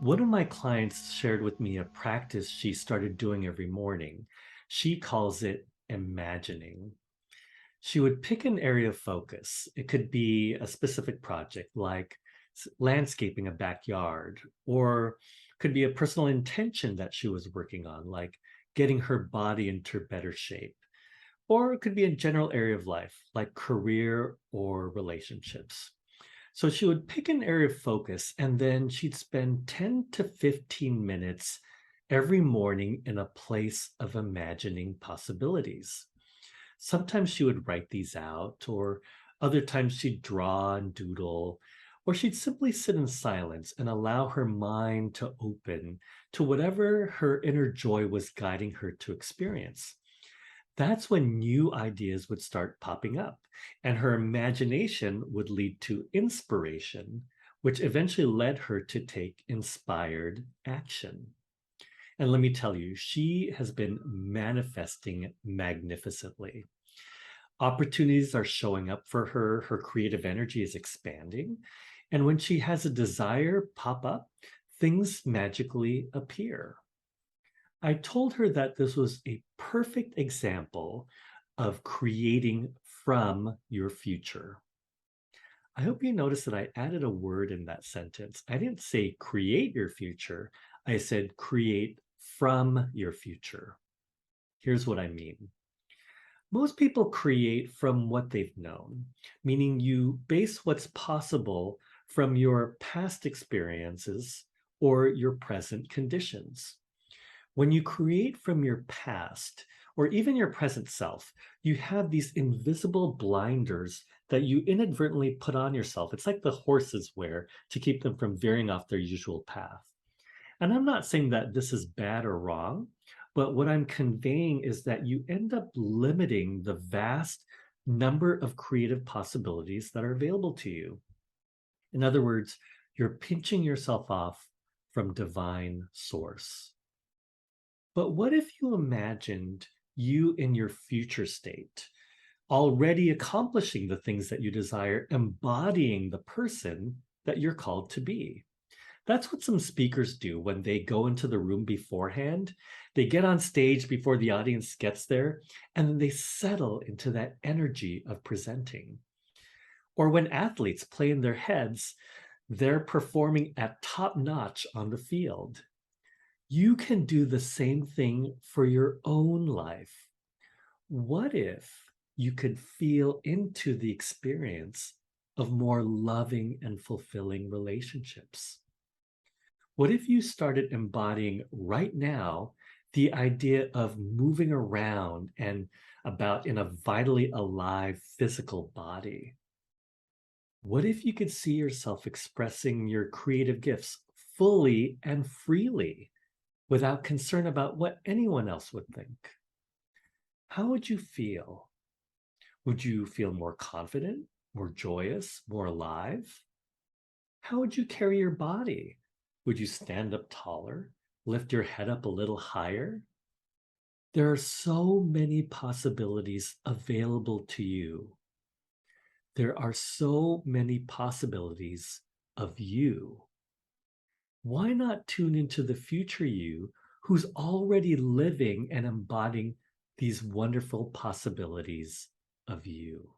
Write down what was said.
One of my clients shared with me a practice she started doing every morning. She calls it imagining. She would pick an area of focus. It could be a specific project like landscaping a backyard, or could be a personal intention that she was working on, like getting her body into better shape. Or it could be a general area of life, like career or relationships. So she would pick an area of focus and then she'd spend 10 to 15 minutes every morning in a place of imagining possibilities. Sometimes she would write these out, or other times she'd draw and doodle, or she'd simply sit in silence and allow her mind to open to whatever her inner joy was guiding her to experience. That's when new ideas would start popping up, and her imagination would lead to inspiration, which eventually led her to take inspired action. And let me tell you, she has been manifesting magnificently. Opportunities are showing up for her, her creative energy is expanding. And when she has a desire pop up, things magically appear. I told her that this was a perfect example of creating from your future. I hope you noticed that I added a word in that sentence. I didn't say create your future, I said create from your future. Here's what I mean. Most people create from what they've known, meaning you base what's possible from your past experiences or your present conditions. When you create from your past or even your present self, you have these invisible blinders that you inadvertently put on yourself. It's like the horses wear to keep them from veering off their usual path. And I'm not saying that this is bad or wrong, but what I'm conveying is that you end up limiting the vast number of creative possibilities that are available to you. In other words, you're pinching yourself off from divine source. But what if you imagined you in your future state, already accomplishing the things that you desire, embodying the person that you're called to be? That's what some speakers do when they go into the room beforehand. They get on stage before the audience gets there, and then they settle into that energy of presenting. Or when athletes play in their heads, they're performing at top notch on the field. You can do the same thing for your own life. What if you could feel into the experience of more loving and fulfilling relationships? What if you started embodying right now the idea of moving around and about in a vitally alive physical body? What if you could see yourself expressing your creative gifts fully and freely without concern about what anyone else would think? How would you feel? Would you feel more confident, more joyous, more alive? How would you carry your body? Would you stand up taller, lift your head up a little higher? There are so many possibilities available to you. There are so many possibilities of you. Why not tune into the future you who's already living and embodying these wonderful possibilities of you?